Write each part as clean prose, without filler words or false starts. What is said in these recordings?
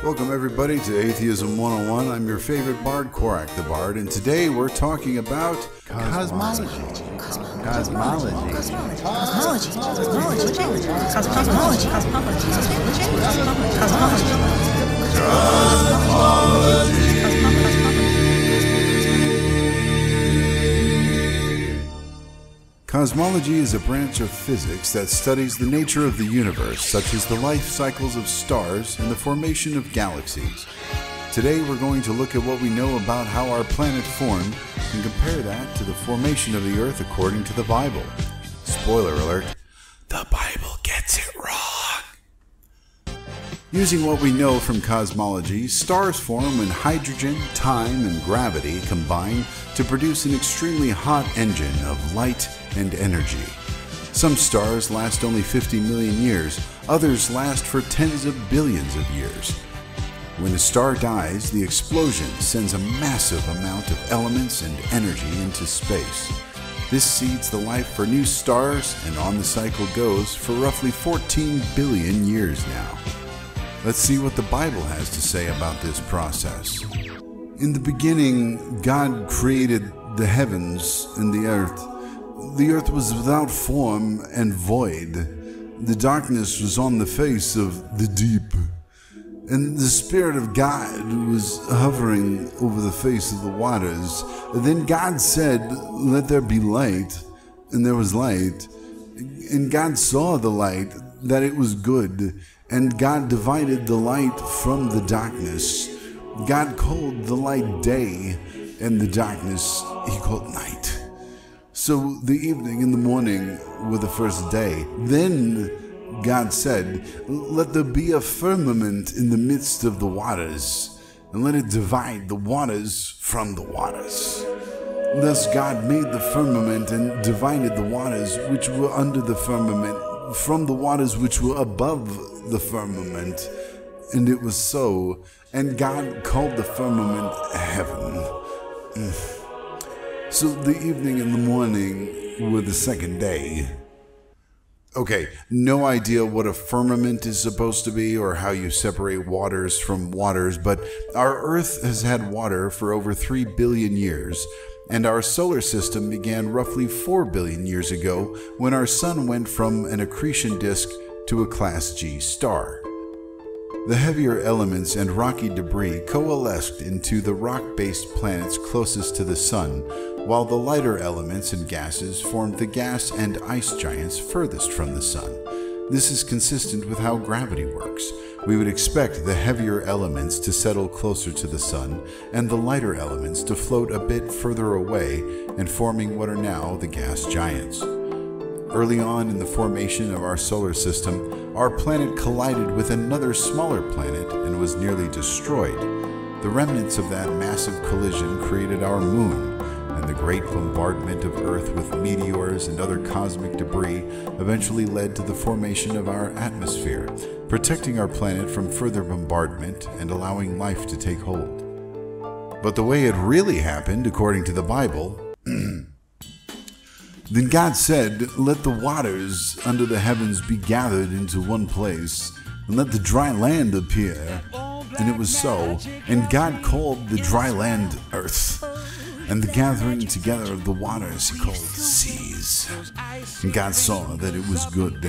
Welcome everybody to Atheism 101. I'm your favorite bard, Korak the Bard, and today we're talking about cosmology. Cosmology is a branch of physics that studies the nature of the universe, such as the life cycles of stars and the formation of galaxies. Today we're going to look at what we know about how our planet formed and compare that to the formation of the Earth according to the Bible. Spoiler alert, the Bible gets it wrong. Using what we know from cosmology, stars form when hydrogen, time, and gravity combine to produce an extremely hot engine of light and energy. Some stars last only 50 million years, others last for tens of billions of years. When a star dies, the explosion sends a massive amount of elements and energy into space. This seeds the life for new stars, and on the cycle goes for roughly 14 billion years now. Let's see what the Bible has to say about this process. In the beginning, God created the heavens and the earth. The earth was without form and void. The darkness was on the face of the deep. And the Spirit of God was hovering over the face of the waters. Then God said, "Let there be light." And there was light. And God saw the light, that it was good. And God divided the light from the darkness. God called the light day, and the darkness he called night. So the evening and the morning were the first day. Then God said, "Let there be a firmament in the midst of the waters, and let it divide the waters from the waters." Thus God made the firmament and divided the waters which were under the firmament from the waters which were above the firmament. And it was so. And God called the firmament heaven. So the evening and the morning were the second day. Okay, no idea what a firmament is supposed to be or how you separate waters from waters, but our Earth has had water for over 3 billion years, and our solar system began roughly 4 billion years ago when our sun went from an accretion disk to a Class G star. The heavier elements and rocky debris coalesced into the rock-based planets closest to the sun, while the lighter elements and gases formed the gas and ice giants furthest from the sun. This is consistent with how gravity works. We would expect the heavier elements to settle closer to the sun, and the lighter elements to float a bit further away and forming what are now the gas giants. Early on in the formation of our solar system, our planet collided with another smaller planet and was nearly destroyed. The remnants of that massive collision created our moon, and the great bombardment of Earth with meteors and other cosmic debris eventually led to the formation of our atmosphere, protecting our planet from further bombardment and allowing life to take hold. But the way it really happened, according to the Bible, then God said, "Let the waters under the heavens be gathered into one place, and let the dry land appear." And it was so. And God called the dry land earth, and the gathering together of the waters he called seas. And God saw that it was good.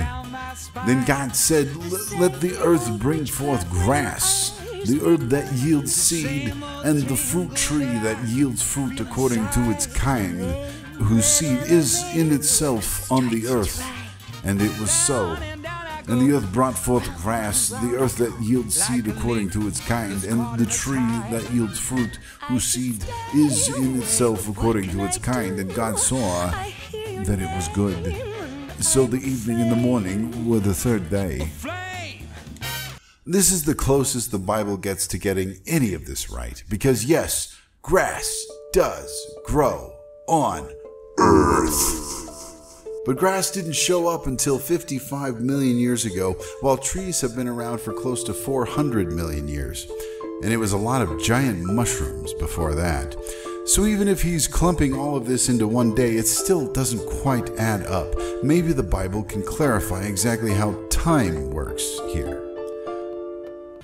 Then God said, "Let the earth bring forth grass, the herb that yields seed, and the fruit tree that yields fruit according to its kind, whose seed is in itself on the earth." And it was so. And the earth brought forth grass, the earth that yields seed according to its kind, and the tree that yields fruit, whose seed is in itself according to its kind. And God saw that it was good. So the evening and the morning were the third day. This is the closest the Bible gets to getting any of this right, because yes, grass does grow on Earth. But grass didn't show up until 55 million years ago, while trees have been around for close to 400 million years. And it was a lot of giant mushrooms before that. So even if he's clumping all of this into one day, it still doesn't quite add up. Maybe the Bible can clarify exactly how time works here.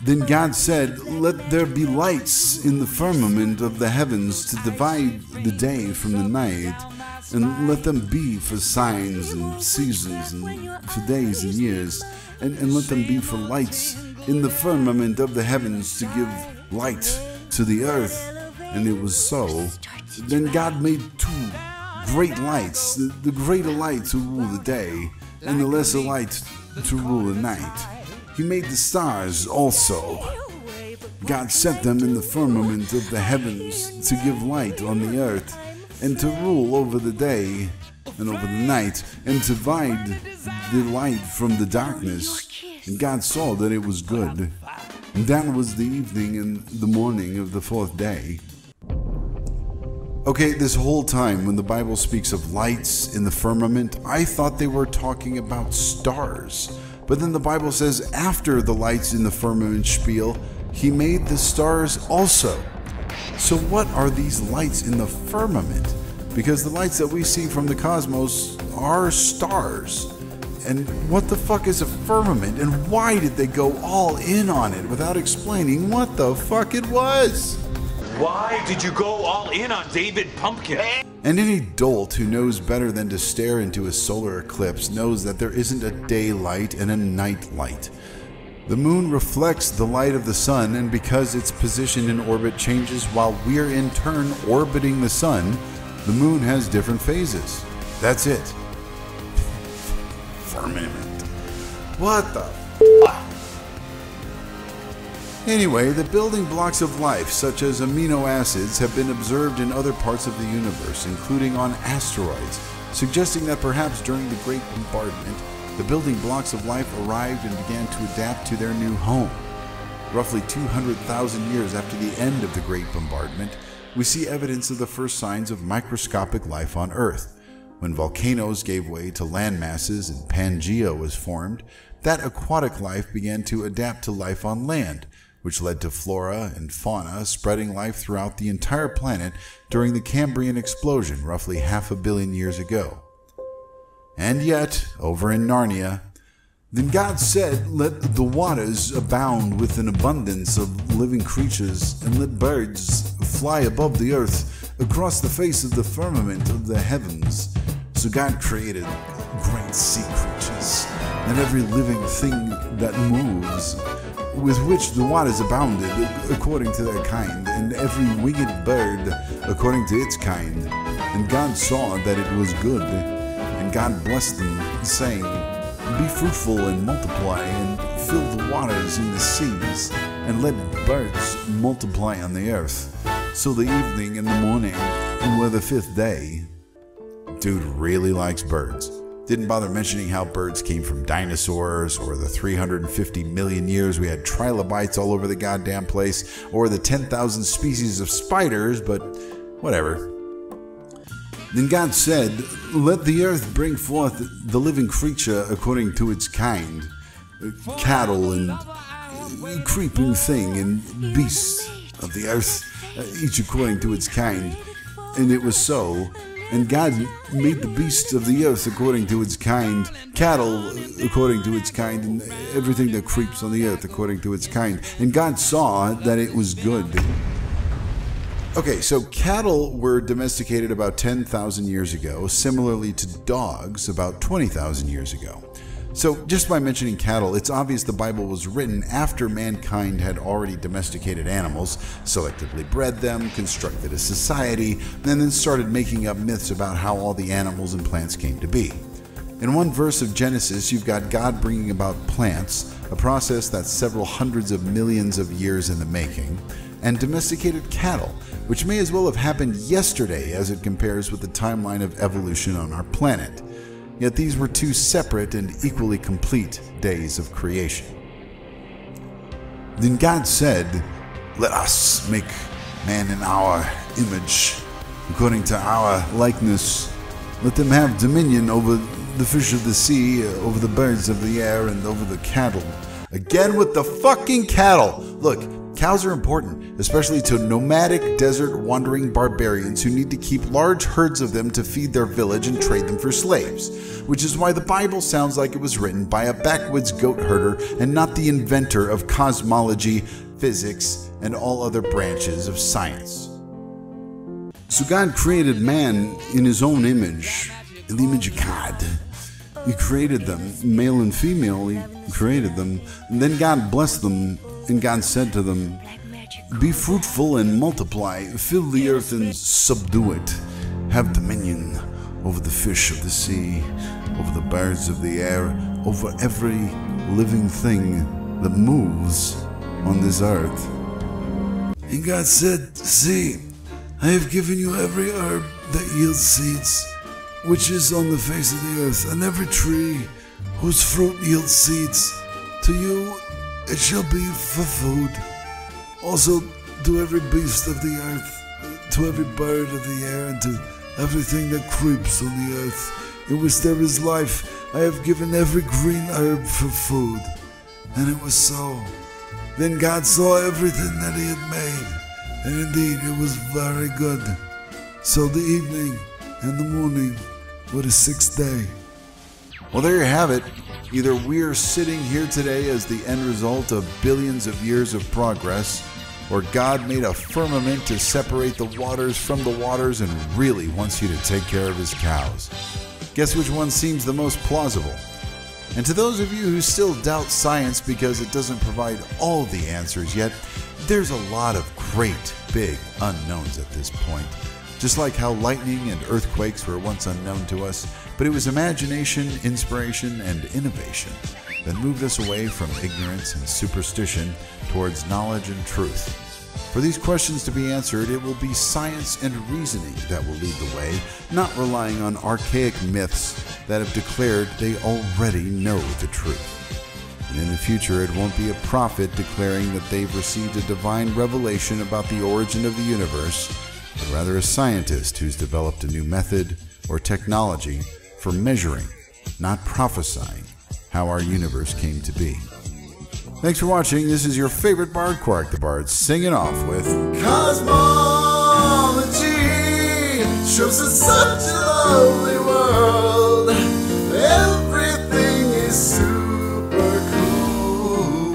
Then God said, "Let there be lights in the firmament of the heavens to divide the day from the night, and let them be for signs and seasons and for days and years, and let them be for lights in the firmament of the heavens to give light to the earth." And it was so. Then God made two great lights, the greater light to rule the day, and the lesser light to rule the night. He made the stars also. God set them in the firmament of the heavens to give light on the earth, and to rule over the day and over the night, and to divide the light from the darkness. And God saw that it was good. And that was the evening and the morning of the fourth day. Okay, this whole time when the Bible speaks of lights in the firmament, I thought they were talking about stars. But then the Bible says after the lights in the firmament spiel, he made the stars also. So what are these lights in the firmament? Because the lights that we see from the cosmos are stars. And what the fuck is a firmament? And why did they go all in on it without explaining what the fuck it was? Why did you go all in on David Pumpkin? And any dolt who knows better than to stare into a solar eclipse knows that there isn't a daylight and a night light. The moon reflects the light of the sun, and because its position in orbit changes while we're in turn orbiting the sun, the moon has different phases. That's it. Firmament. What the fuck? Anyway, the building blocks of life, such as amino acids, have been observed in other parts of the universe, including on asteroids, suggesting that perhaps during the Great Bombardment, the building blocks of life arrived and began to adapt to their new home. Roughly 200,000 years after the end of the Great Bombardment, we see evidence of the first signs of microscopic life on Earth. When volcanoes gave way to land masses and Pangaea was formed, that aquatic life began to adapt to life on land, which led to flora and fauna spreading life throughout the entire planet during the Cambrian explosion roughly 500 million years ago. And yet, over in Narnia, then God said, "Let the waters abound with an abundance of living creatures, and let birds fly above the earth across the face of the firmament of the heavens." So God created great sea creatures and every living thing that moves, with which the waters abounded according to their kind, and every winged bird according to its kind. And God saw that it was good, and God blessed them, saying, "Be fruitful and multiply, and fill the waters in the seas, and let birds multiply on the earth." So the evening and the morning were the fifth day. Dude really likes birds. Didn't bother mentioning how birds came from dinosaurs, or the 350 million years we had trilobites all over the goddamn place, or the 10,000 species of spiders, but whatever. Then God said, "Let the earth bring forth the living creature according to its kind, cattle and creeping thing and beasts of the earth, each according to its kind." And it was so. And God made the beasts of the earth according to its kind, cattle according to its kind, and everything that creeps on the earth according to its kind. And God saw that it was good. Okay, so cattle were domesticated about 10,000 years ago, similarly to dogs about 20,000 years ago. So just by mentioning cattle, it's obvious the Bible was written after mankind had already domesticated animals, selectively bred them, constructed a society, and then started making up myths about how all the animals and plants came to be. In one verse of Genesis, you've got God bringing about plants, a process that's several hundreds of millions of years in the making, and domesticated cattle, which may as well have happened yesterday as it compares with the timeline of evolution on our planet. Yet these were two separate and equally complete days of creation. Then God said, "Let us make man in our image, according to our likeness. Let them have dominion over the fish of the sea, over the birds of the air, and over the cattle." Again with the fucking cattle. Look, Cows are important, especially to nomadic desert wandering barbarians who need to keep large herds of them to feed their village and trade them for slaves, which is why the Bible sounds like it was written by a backwoods goat herder and not the inventor of cosmology, physics, and all other branches of science. So God created man in his own image, in the image of God. He created them, male and female, he created them. And then God blessed them, and God said to them, "Be fruitful and multiply, fill the earth and subdue it. Have dominion over the fish of the sea, over the birds of the air, over every living thing that moves on this earth." And God said, "See, I have given you every herb that yields seeds, which is on the face of the earth, and every tree whose fruit yields seeds. To you it shall be for food. Also to every beast of the earth, to every bird of the air, and to everything that creeps on the earth, in which there is life, I have given every green herb for food." And it was so. Then God saw everything that he had made, and indeed it was very good. So the evening and the morning were the sixth day. Well, there you have it. Either we're sitting here today as the end result of billions of years of progress, or God made a firmament to separate the waters from the waters and really wants you to take care of his cows. Guess which one seems the most plausible? And to those of you who still doubt science because it doesn't provide all the answers yet, there's a lot of great big unknowns at this point. Just like how lightning and earthquakes were once unknown to us, but it was imagination, inspiration, and innovation that moved us away from ignorance and superstition towards knowledge and truth. For these questions to be answered, it will be science and reasoning that will lead the way, not relying on archaic myths that have declared they already know the truth. And in the future, it won't be a prophet declaring that they've received a divine revelation about the origin of the universe, but rather a scientist who's developed a new method or technology for measuring, not prophesying, how our universe came to be. Thanks for watching. This is your favorite bard, Quark the Bard, singing off with Cosmology shows us such a lovely world. Everything is super cool.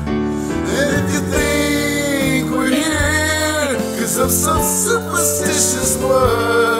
And if you think we're here 'cause of some superstitious word,